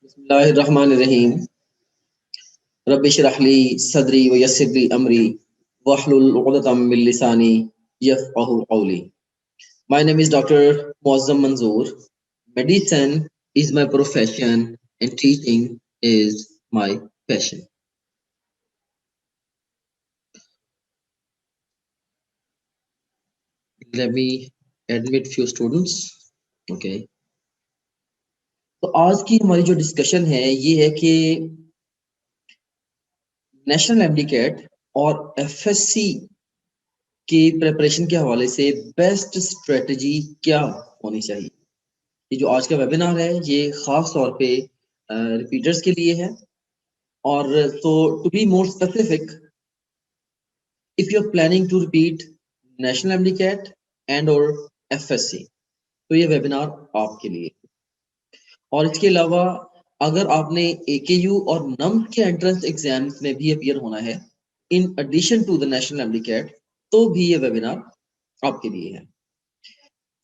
बिस्मिल्लाहिर्रहमानिर्रहीम। रब्बि इश्रह ली सदरी व यस्सिर ली अमरी वहलुल उक़दतम मिन लिसानी यफ़क़हू क़ौली। My name is Dr. Muazzam Manzoor. Medicine is my profession and teaching is my passion. Let me admit few students. Okay. तो आज की हमारी जो डिस्कशन है ये है कि नेशनल एमडीकैट और एफएससी की प्रिपरेशन के हवाले से बेस्ट स्ट्रेटजी क्या होनी चाहिए। ये जो आज का वेबिनार है ये खास तौर पे रिपीटर्स के लिए है। और तो to be more specific, if you are planning to repeat national MDCAT and और एफएससी तो ये वेबिनार आपके लिए। और इसके अलावा अगर आपने एकेयू और नम के एंट्रेंस एग्जाम्स में भी अपीयर होना है in addition to the national MDCAT तो भी ये वेबिनार आपके लिए है।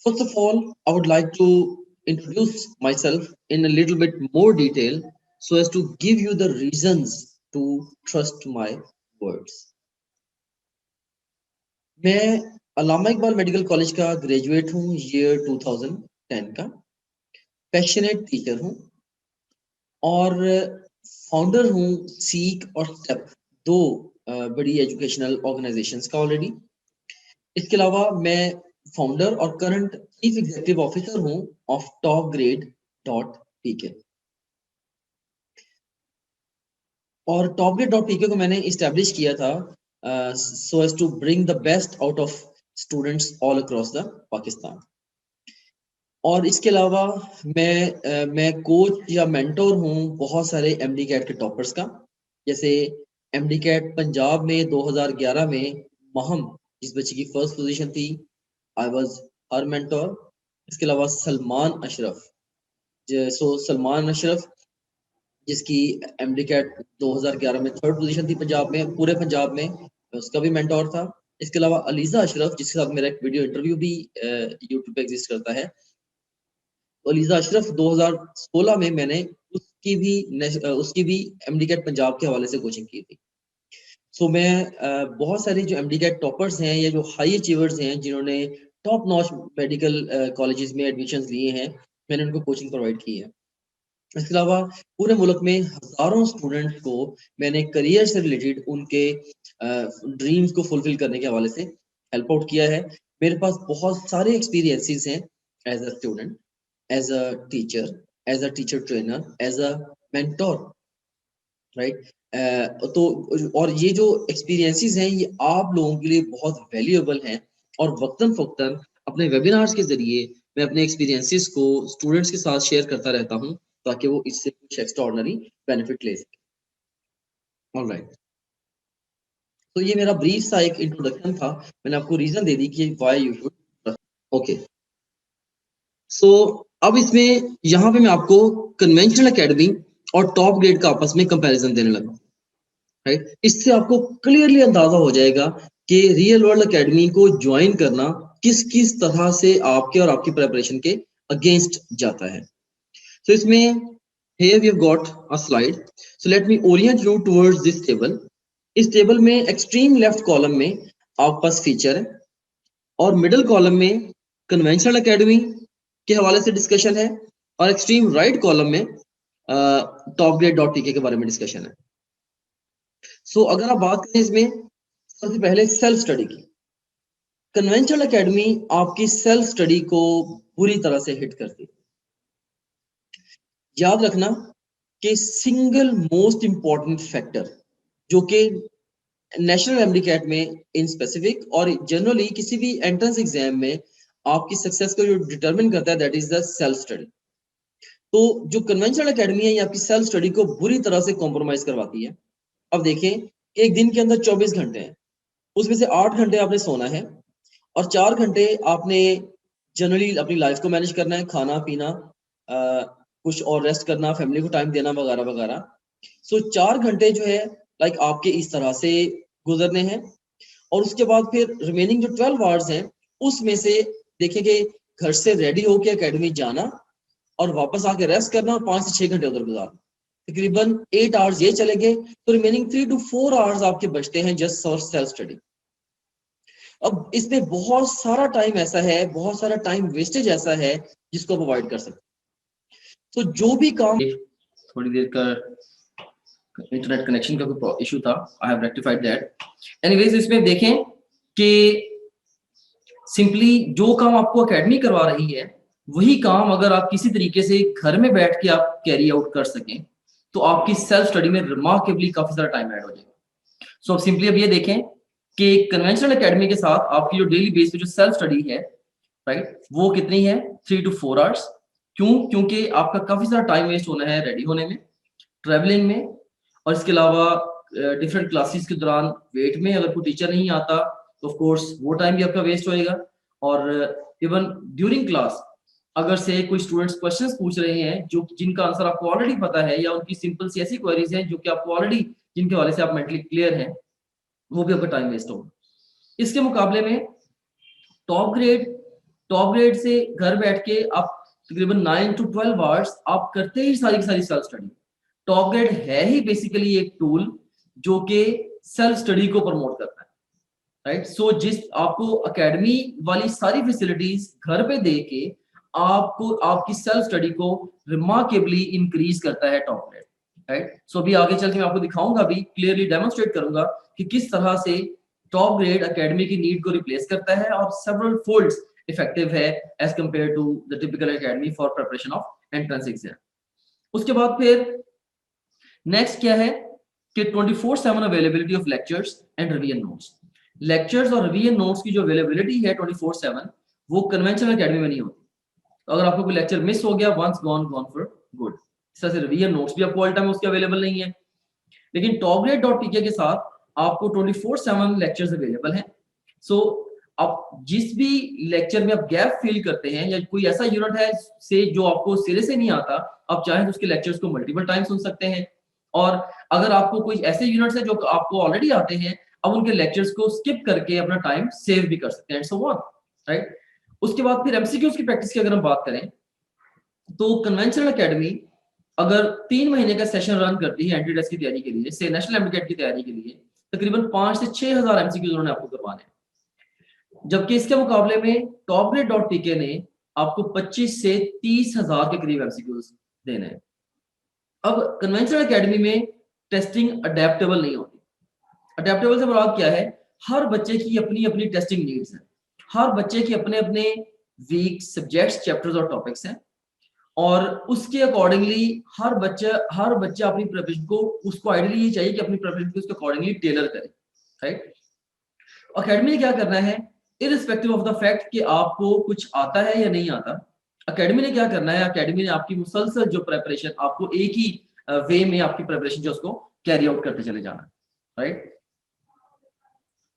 First of all, I would like to introduce myself in a little bit more detail so as to give you the reasons to trust my words. मैं अल्लामा Iqbal medical college का graduate हूँ year 2010 का, passionate teacher हूँ और founder हूँ seek और step, दो बड़ी एजुकेशनल ऑर्गेनाइजेशंस का ऑलरेडी। इसके अलावा मैं फाउंडर और करंट चीफ एग्जीक्यूटिव ऑफिसर हूं ऑफ topgrade.pk। और topgrade.pk को मैंने इस्टेब्लिश किया था so as to bring the best out of students all across the Pakistan. और इसके अलावा मैं कोच या मेंटोर हूं बहुत सारे एमडीकैट के टॉपर्स का। जैसे एमडीकैट पंजाब में 2011 में महम जिस बच्चे की फर्स्ट पोजीशन थी, आई वाज हर मेंटोर। इसके अलावा सलमान अशरफ, सलमान अशरफ जिसकी एमडीकैट 2011 में थर्ड पोजीशन थी पंजाब में, पूरे पंजाब में, उसका भी मेंटोर था। इसके अलावा अलीजा अशरफ जिसके साथ मेरा एक वीडियो इंटरव्यू भी यूट्यूब पे एग्जिस्ट करता है। तो अलीजा अशरफ 2016 में मैंने उसकी भी एमडीकैट पंजाब के हवाले से कोचिंग की थी। सो मैं बहुत सारे जो एमडीकैट टॉपर्स हैं या जो हाई अचीवर्स हैं जिन्होंने टॉप नॉच मेडिकल कॉलेजेस में एडमिशंस लिए हैं, मैंने उनको कोचिंग प्रोवाइड की है। इसके अलावा पूरे मुल्क में हजारों स्टूडेंट्स को मैंने करियर से रिलेटेड उनके ड्रीम्स को फुलफिल करने के हवाले से हेल्प आउट किया है। मेरे पास बहुत सारे एक्सपीरियंसेस हैं as a student, as a teacher trainer, as a mentor, right. तो और ये जो एक्सपीरियंसेस हैं ये आप लोगों के लिए बहुत वैल्यूएबल हैं और वक्तन फक्तन अपने वेबिनार्स के जरिए मैं अपने एक्सपीरियंसेस को स्टूडेंट्स के साथ शेयर करता रहता हूं ताकि वो इससे कुछ एक्स्ट्राऑर्डिनरी बेनिफिट ले सके। ऑलराइट, तो ये मेरा ब्रीफ सा एक इंट्रोडक्शन था। मैंने आपको रीजन दे दी कि व्हाई यू शुड। ओके, सो अब इसमें यहाँ पे मैं आपको कन्वेंशनल एकेडमी और टॉप ग्रेड का आपस में कंपैरिजन देने लगा, राइट। इससे आपको क्लियरली अंदाजा हो जाएगा कि रियल वर्ल्ड एकेडमी को ज्वाइन करना किस किस तरह से आपके और आपकी प्रिपरेशन के अगेंस्ट जाता है। तो इसमें here we have got a slide, so let me orient you towards this table. इस टेबल में एक्सट्रीम लेफ्ट कॉलम में आपके पास फीचर है और मिडिल कॉलम में कन्वेंशनल एकेडमी के हवाले से डिस्कशन है और एक्सट्रीम राइट कॉलम में topgrade.pk के बारे में डिस्कशन है। सो अगर आप बात करें इसमें सबसे पहले सेल्फ स्टडी की, कन्वेंशनल एकेडमी आपकी सेल्फ स्टडी को पूरी तरह से हिट करती है। याद रखना कि सिंगल मोस्ट इंपॉर्टेंट फैक्टर जो कि नेशनल एमडीकैट में इन स्पेसिफिक और जनरली किसी भी एंट्रेंस एग्जाम में आपकी सक्सेस को जो डिटरमिन करता है that is the self study. तो जो कन्वेंशनल एकेडमी है ये आपकी सेल्फ स्टडी को बुरी तरह से कॉम्प्रोमाइज करवाती है। अब देखें कि एक दिन के अंदर 24 घंटे हैं, उसमें से 8 घंटे आपने सोना है और 4 घंटे आपने जनरली अपनी लाइफ को मैनेज करना है, खाना पीना, कुछ और रेस्ट करना, फैमिली को टाइम देना वगैरह वगैरह। सो 4 घंटे जो है लाइक आपके इस तरह से गुजरने हैं और उसके बाद फिर रिमेनिंग जो 12 आवर्स हैं उसमें से देखें कि घर से रेडी होके एकेडमी जाना और वापस आके रेस्ट करना और 5 से 6 घंटे उधर गुजारना। तकरीबन 8 आवर्स ये चले गए, तो रिमेनिंग 3 to 4 आवर्स आपके बचते हैं जस्ट फॉर सेल्फ स्टडी। अब इसमें बहुत सारा टाइम ऐसा है, बहुत सारा टाइम वेस्टेज ऐसा है जिसको आप अवॉइड कर सकते हैं। तो जो भी काम, थोड़ी देर का इंटरनेट कनेक्शन का कोई इशू था, I have rectified that. Anyways इसमें देखें कि सिंपली जो काम आपको एकेडमी करवा रही है वही काम अगर आप किसी तरीके से घर में बैठ के आप कैरी आउट कर सकें तो आपकी सेल्फ स्टडी में रिमार्केबली काफी सारा टाइम ऐड हो जाएगा। सो अब सिंपली अब ये देखें कि कन्वेंशनल एकेडमी के साथ आपकी जो डेली बेस पे जो सेल्फ स्टडी है, राइट, वो कितनी है? 3 to 4 आवर्स। क्यों? क्योंकि आपका काफी सारा टाइम वेस्ट होना है रेडी होने में, ट्रैवलिंग में, और इसके अलावा डिफरेंट क्लासेस के दौरान वेट में अगर कोई टीचर नहीं आता तो ऑफ कोर्स वो टाइम भी आपका वेस्ट होएगा। और इवन ड्यूरिंग क्लास अगर से कोई स्टूडेंट्स क्वेश्चंस पूछ रहे हैं जो जिनका आंसर आपको ऑलरेडी पता है, या उनकी सिंपल सी ऐसी क्वेरीज हैं जो कि आपको ऑलरेडी जिनके हवाले से आप मेंटली क्लियर हैं, वो भी आपका टाइम वेस्ट होगा। इसके मुकाबले में टॉप ग्रेड से घर बैठ के आप तकरीबन 9 to 12 आवर्स आप करते ही सारी की सारी सेल्फ स्टडी। टॉप ग्रेड है ही बेसिकली एक टूल जो कि सेल्फ स्टडी को प्रमोट करता है, राइट। सो जिस आपको एकेडमी वाली सारी फैसिलिटीज घर पे दे के आपको आपकी सेल्फ स्टडी को रिमार्केबली इंक्रीज करता है टॉप ग्रेड, राइट। सो अभी आगे चल के मैं आपको दिखाऊंगा, भी क्लियरली डेमोन्स्ट्रेट करूंगा कि किस तरह से टॉप ग्रेड एकेडमी की नीड को रिप्लेस करता है और सेवरल फोल्ड्स इफेक्टिव है as compared to the typical academy for preparation of entrance exam. उसके बाद फिर नेक्स्ट क्या है कि 24/7 availability of lectures and revision notes. Lectures और रिवीजन नोट्स की जो अवेलेबिलिटी है 24/7 वो कन्वेंशनल एकेडमी में नहीं होती। तो अगर आपको कोई लेक्चर मिस हो गया, वंस गॉन फॉर गुड। इस तरह से रिवीजन नोट्स भी आपको ऑल टाइम उसके अवेलेबल नहीं है। लेकिन topgrade.pk के साथ आपको 24/7 लेक्चर्स अवेलेबल हैं। सो आप जिस भी लेक्चर में आप गैप फील करते हैं या कोई ऐसा यूनिट है से जो आपको सिरे से नहीं आता, आप चाहें तो उसके लेक्चर्स को मल्टीपल टाइम सुन सकते हैं। और अगर आपको कोई ऐसे यूनिट्स है जो आपको ऑलरेडी आते हैं, अब उनके लेक्चर्स को स्किप करके अपना टाइम सेव भी कर सकते हैं, सो ऑन, राइट। उसके बाद फिर एमसीक्यूज की प्रैक्टिस की अगर हम बात करें तो कन्वेंशनल एकेडमी अगर 3 महीने का सेशन रन करती है एंट्री टेस्ट की तैयारी के लिए, से नेशनल एमसीक्यू की तैयारी के लिए, तकरीबन 5 से 6 हजार एमसीक्यूज उन्होंने आपको करवाने हैं। जबकि इसके मुकाबले में topgrade.pk ने आपको 25 से 30 हजार के करीब एमसीक्यूज देने हैं। अब कन्वेंशनल एकेडमी में टेस्टिंग अडेप्टेबल नहीं होती। अडेप्टेबल से मुराद क्या है? हर बच्चे की अपनी अपनी टेस्टिंग नीड्स हैं, हर बच्चे के अपने अपने वीक सब्जेक्ट्स, चैप्टर्स और टॉपिक्स हैं, और उसके अकॉर्डिंगली हर बच्चा अपनी प्रिपरेशन को, उसको आइडियली ये चाहिए कि अपनी प्रिपरेशन को उसके अकॉर्डिंगली टेलर करे, राइट। एकेडमी ने क्या करना है, इररिस्पेक्टिव ऑफ द फैक्ट कि आपको कुछ आता है या नहीं आता, एकेडमी ने क्या करना है, एकेडमी ने आपकी मुसलसल जो प्रिपरेशन, आपको एक ही वे में आपकी प्रिपरेशन जो उसको कैरी आउट करते चले जाना है, राइट।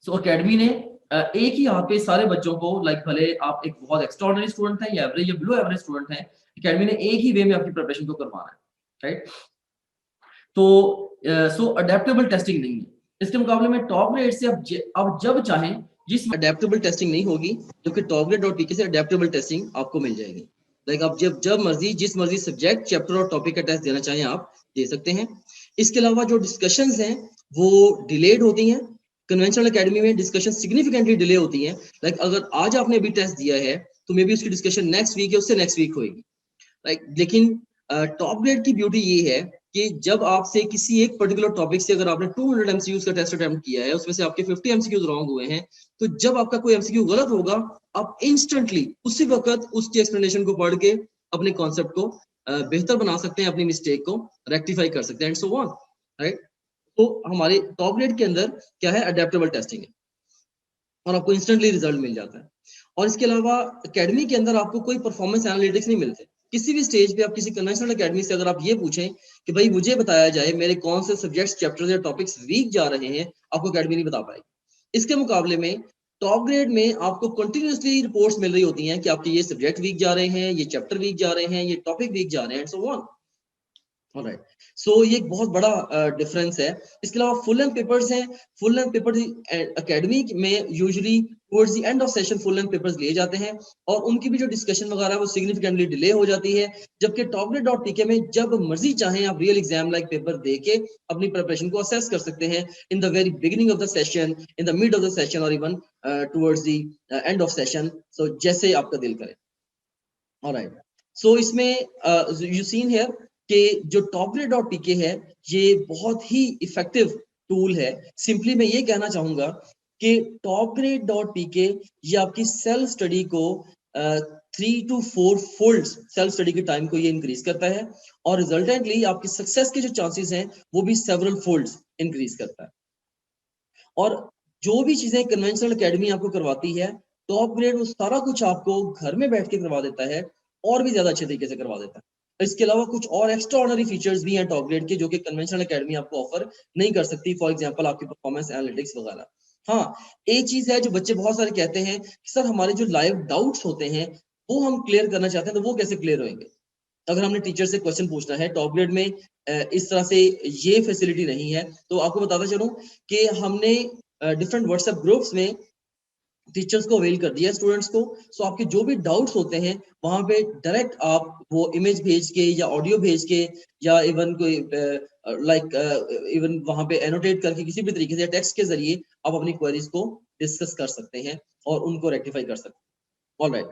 सो एकेडमी ने एक ही यहाँ पे सारे बच्चों को, लाइक भले आप एक बहुत एक्स्ट्राऑर्डिनरी स्टूडेंट हैं या एवरेज या बिलो एवरेज स्टूडेंट हैं, एकेडमी ने एक ही वे में आपकी प्रिपरेशन को करवाना है, राइट। तो सो अडेप्टेबल टेस्टिंग नहीं है। इसके मुकाबले में टॉप ग्रेड से अब जब चाहें, जिस अडेप्टेबल टेस्टिंग नहीं होगी, जबकि topgrade.pk से अडेप्टेबल टेस्टिंग आपको मिल जाएगी। लाइक आप जब मर्जी, जिस मर्जी सब्जेक्ट, चैप्टर और टॉपिक का टेस्ट देना चाहें आप दे सकते हैं। इसके अलावा जो डिस्कशंस हैं वो डिलेड होती हैं। कन्वेंशनल एकेडमी में डिस्कशन सिग्निफिकेंटली डिले होती हैं। लाइक अगर आज आपने अभी टेस्ट दिया है तो मे बी उसकी डिस्कशन नेक्स्ट वीक या उससे नेक्स्ट वीक होगी, राइट। लेकिन टॉप ग्रेड की ब्यूटी ये है कि जब आपसे किसी एक पर्टिकुलर टॉपिक से अगर आपने 200 एमसीक्यूज का टेस्ट अटेम्प्ट किया है, उसमें से आपके 50 एमसीक्यूज रॉन्ग हुए हैं, तो जब आपका कोई एमसीक्यू गलत होगा, आप इंस्टेंटली उसी वक्त उसकी एक्सप्लेनेशन को पढ़ के अपने कॉन्सेप्ट को बेहतर बना सकते हैं, अपनी मिस्टेक को रेक्टिफाई कर सकते हैं, एंड सो ऑन, राइट। तो हमारे टॉप ग्रेड के अंदर क्या है, अडेप्टेबल टेस्टिंग है और आपको इंस्टेंटली रिजल्ट मिल जाता है। और इसके अलावा एकेडमी के अंदर आपको कोई परफॉर्मेंस एनालिटिक्स नहीं मिलते। किसी भी स्टेज पे आप किसी कन्वेंशनल एकेडमी से अगर आप ये पूछें कि भाई मुझे बताया जाए मेरे कौन से सब्जेक्ट्स, चैप्टर्स या टॉपिक्स वीक जा रहे हैं, आपको एकेडमी नहीं बता पाएगी। इसके मुकाबले में टॉप ग्रेड में आपको कंटिन्यूअसली रिपोर्ट्स मिल रही होती हैं कि आपके ये सब्जेक्ट वीक जा रहे हैं, ये चैप्टर वीक जा रहे हैं, ये टॉपिक वीक जा रहे हैं, एंड सो ऑन। ऑलराइट, सो ये एक बहुत बड़ा डिफरेंस है। इसके अलावा फुल लेंथ पेपर्स हैं। फुल लेंथ पेपर्स एकेडमी में usually towards the end of session full length papers लिए जाते हैं और उनकी भी जो डिस्कशन वगैरह है वो सिग्निफिकेंटली डिले हो जाती है। जबकि टॉपग्रेड.pk में जब मर्जी चाहें आप रियल एग्जाम लाइक पेपर दे के अपनी प्रिपरेशन को असेस कर सकते हैं in the very beginning of the session, in the mid of the session और even towards the end of session, so जैसे आपका दिल करे। ऑलराइट, सो इसमें यू सीन हियर कि जो टॉपग्रेड.pk है ये बहुत ही इफेक्टिव टूल है। सिंपली मैं ये कहना चाहूंगा कि टॉपग्रेड.pk ये आपकी सेल्फ स्टडी को 3 to 4 फोल्ड सेल्फ स्टडी के टाइम को ये इंक्रीज करता है और रिजल्टेंटली आपकी सक्सेस के जो चांसेस हैं वो भी सेवरल फोल्ड्स इंक्रीज करता है। और जो भी चीजें कन्वेंशनल एकेडमी आपको करवाती है, टॉप ग्रेड वो सारा कुछ आपको घर में बैठ के करवा देता है और भी ज्यादा अच्छे तरीके से करवा देता है। इसके अलावा कुछ और एक्स्ट्राऑर्डिनरी फीचर्स भी हैं टॉप ग्रेड के जो कि कन्वेंशनल एकेडमी आपको ऑफर नहीं कर सकती। फॉर एग्जांपल आपकी परफॉर्मेंस एनालिटिक्स वगैरह। हाँ, एक चीज है जो बच्चे बहुत सारे कहते हैं कि सर हमारे जो लाइव डाउट्स होते हैं वो हम क्लियर करना चाहते हैं, तो वो कैसे क्लियर होंगे? अगर हमने टीचर से क्वेश्चन पूछना है टॉप ग्रेड में इस तरह से ये फैसिलिटी नहीं है। तो आपको बताता चलूं कि हमने डिफरेंट व्हाट्सएप ग्रुप्स में टीचर्स को अवेल कर दिया स्टूडेंट्स को। सो आपके जो भी डाउट्स होते हैं वहां पे डायरेक्ट आप वो इमेज भेज के या ऑडियो भेज के या इवन कोई इवन वहां पे एनोटेट करके किसी भी तरीके से टेक्स्ट के जरिए आप अपनी क्वेरीज को डिस्कस कर सकते हैं और उनको रेक्टिफाई कर सकते हैं। ऑलराइट,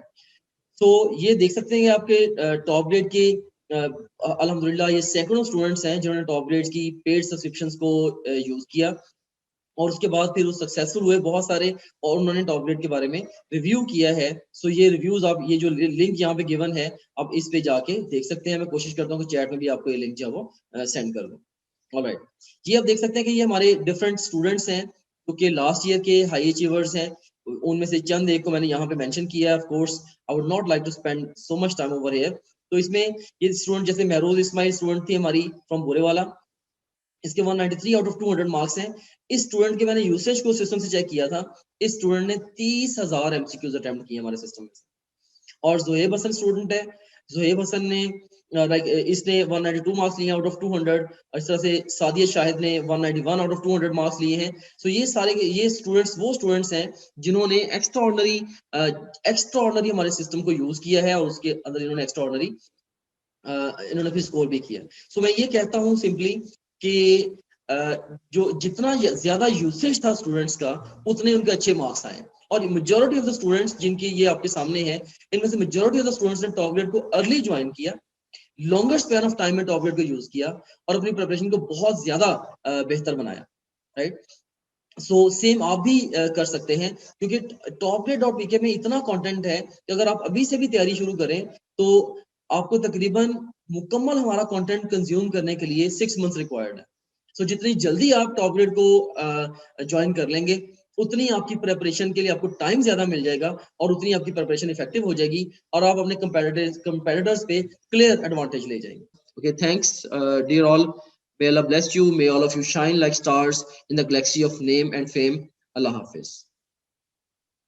तो ये देख सकते हैं आपके टॉप ग्रेड के अल्हम्दुलिल्लाह ये सैकड़ों स्टूडेंट्स हैं जिन्होंने टॉप ग्रेड्स की पेड सब्सक्रिप्शंस को यूज किया और उसके बाद फिर वो सक्सेसफुल हुए बहुत सारे और उन्होंने टॉप ग्रेड के बारे में रिव्यू किया है। सो ये रिव्यूज आप ये जो लिंक यहाँ पे गिवन है आप इस पे जाके देख सकते हैं। मैं कोशिश करता हूँ कि चैट में भी आपको ये लिंक जो है वो सेंड कर दूँ। ऑलराइट, ये आप देख सकते हैं कि ये हमारे डिफरेंट स्टूडेंट्स हैं क्योंकि लास्ट ईयर के हाई अचीवर्स हैं। उनमें से चंद एक को मैंने यहाँ पे मेंशन किया है। Of course I would not like to spend so much time over here. तो इसमें ये स्टूडेंट जैसे महरोज इस्माइल स्टूडेंट थी हमारी फ्रॉम बोरेवाला, इसके 193 आउट ऑफ 200 मार्क्स हैं। इस स्टूडेंट के मैंने यूसेज को सिस्टम से चेक किया था, इस स्टूडेंट ने 30,000 एमसीक्यूज अटेम्प्ट किए हमारे सिस्टम में। और जोहेब हसन स्टूडेंट है, जोहेब हसन ने इसने 192 मार्क्स लिए आउट ऑफ 200। इस तरह से सादिया शाहिद ने 191 आउट ऑफ 200 मार्क्स लिए हैं। सो ये सारे ये स्टूडेंट्स वो स्टूडेंट्स हैं जिन्होंने एक्स्ट्राऑर्डिनरी हमारे सिस्टम को यूज किया है और उसके अंदर इन्होंने एक्स्ट्राऑर्डिनरी इन्होंने फिर स्कोर भी किया। सो मैं ये कहता हूँ सिंपली कि जो जितना ज्यादा यूसेज था स्टूडेंट्स का उतने उनके अच्छे मार्क्स आए। और मेजॉरिटी ऑफ द स्टूडेंट्स जिनके ये आपके सामने है इनमें से मेजॉरिटी ऑफ द स्टूडेंट्स ने टॉप ग्रेड को अर्ली ज्वाइन किया, लॉन्गर स्पैन ऑफ टाइम में टॉप ग्रेड को यूज किया और अपनी प्रिपरेशन को बहुत ज्यादा बेहतर बनाया। राइट, सो सेम आप भी कर सकते हैं क्योंकि topgrade.pk में इतना कंटेंट है कि अगर आप अभी से भी तैयारी शुरू करें तो आपको तकरीबन मुकम्मल हमारा कंटेंट कंज्यूम करने के लिए 6 मंथ्स रिक्वायर्ड है। सो जितनी जल्दी आप टॉप ग्रेड को ज्वाइन कर लेंगे उतनी आपकी प्रिपरेशन के लिए आपको टाइम ज्यादा मिल जाएगा और उतनी आपकी प्रिपरेशन इफेक्टिव हो जाएगी और आप अपने कंपेटिटर्स पे क्लियर एडवांटेज ले जाएंगे। Okay, thanks dear all. May Allah bless you. May all of you shine like stars in the galaxy of name and fame. Allah Hafiz.